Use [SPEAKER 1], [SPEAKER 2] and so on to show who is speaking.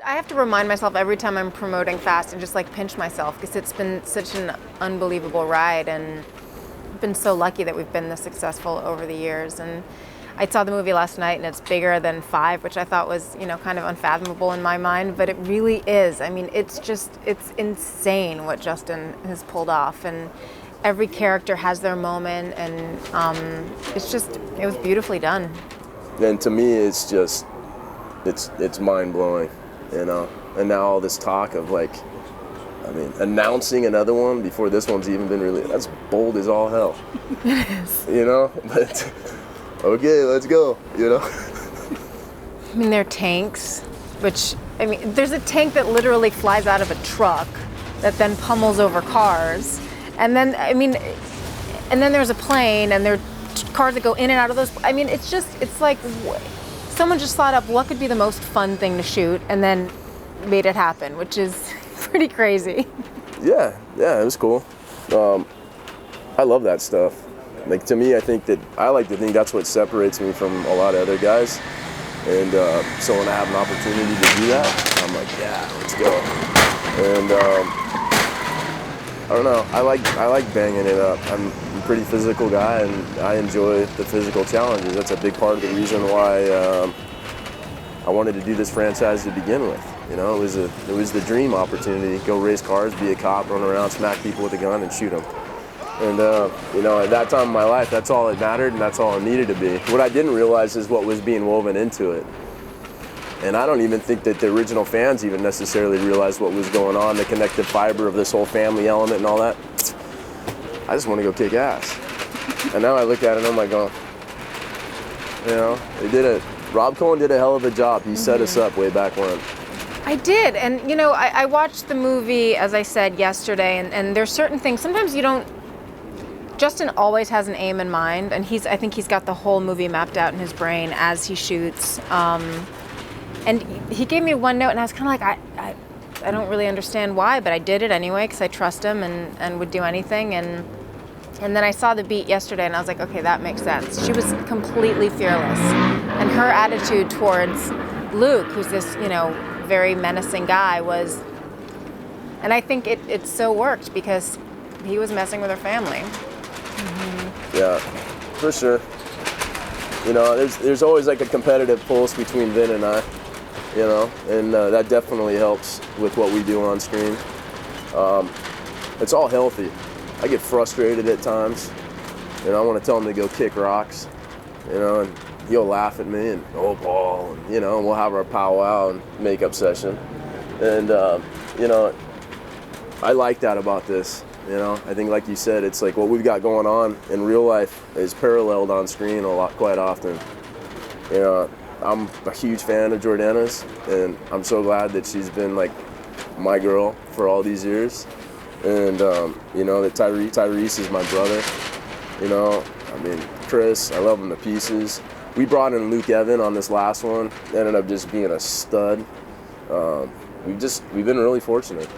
[SPEAKER 1] I have to remind myself every time I'm promoting Fast and just like pinch myself because it's been such an unbelievable ride and I've been so lucky that we've been this successful over the years. And I saw the movie last night and it's bigger than 5, which I thought was, kind of unfathomable in my mind, but it really is. I mean, it's insane what Justin has pulled off, and every character has their moment, and it was beautifully done.
[SPEAKER 2] And to me, it's mind blowing, and now all this talk of announcing another one before this one's even been released, that's bold as all hell.
[SPEAKER 1] It is.
[SPEAKER 2] But okay, let's go,
[SPEAKER 1] I mean, they're tanks, there's a tank that literally flies out of a truck that then pummels over cars. And then, and then there's a plane and there are cars that go in and out of those. It's like someone just thought up what could be the most fun thing to shoot and then made it happen, which is pretty crazy.
[SPEAKER 2] Yeah, it was cool. I love that stuff. To me, I like to think that's what separates me from a lot of other guys. And so when I have an opportunity to do that, I'm like, yeah, let's go. And I don't know, I like banging it up. I'm a pretty physical guy and I enjoy the physical challenges. That's a big part of the reason why I wanted to do this franchise to begin with. It was the dream opportunity. Go race cars, be a cop, run around, smack people with a gun and shoot them. And at that time in my life, that's all it mattered and that's all it needed to be. What I didn't realize is what was being woven into it. And I don't even think that the original fans even necessarily realized what was going on, the connective fiber of this whole family element and all that. I just want to go kick ass. And now I look at it and I'm like, they did it. Rob Cohen did a hell of a job. He set us up way back when.
[SPEAKER 1] I did, and I watched the movie, as I said, yesterday, and there's certain things, sometimes you don't, Justin always has an aim in mind, and I think he's got the whole movie mapped out in his brain as he shoots. And he gave me one note, and I was kind of like, I don't really understand why, but I did it anyway because I trust him and would do anything. And then I saw the beat yesterday, and I was like, okay, that makes sense. She was completely fearless, and her attitude towards Luke, who's this, very menacing guy, was, and I think it so worked because he was messing with her family.
[SPEAKER 2] Mm-hmm. Yeah, for sure. There's always like a competitive pulse between Vin and I. And that definitely helps with what we do on screen. It's all healthy. I get frustrated at times, I want to tell him to go kick rocks, and he'll laugh at me and, oh, Paul, and, we'll have our powwow and makeup session. And, I like that about this, I think like you said, it's like what we've got going on in real life is paralleled on screen quite often. I'm a huge fan of Jordana's, and I'm so glad that she's been like my girl for all these years. And that Tyrese is my brother. Chris, I love him to pieces. We brought in Luke Evan on this last one. Ended up just being a stud. We've been really fortunate.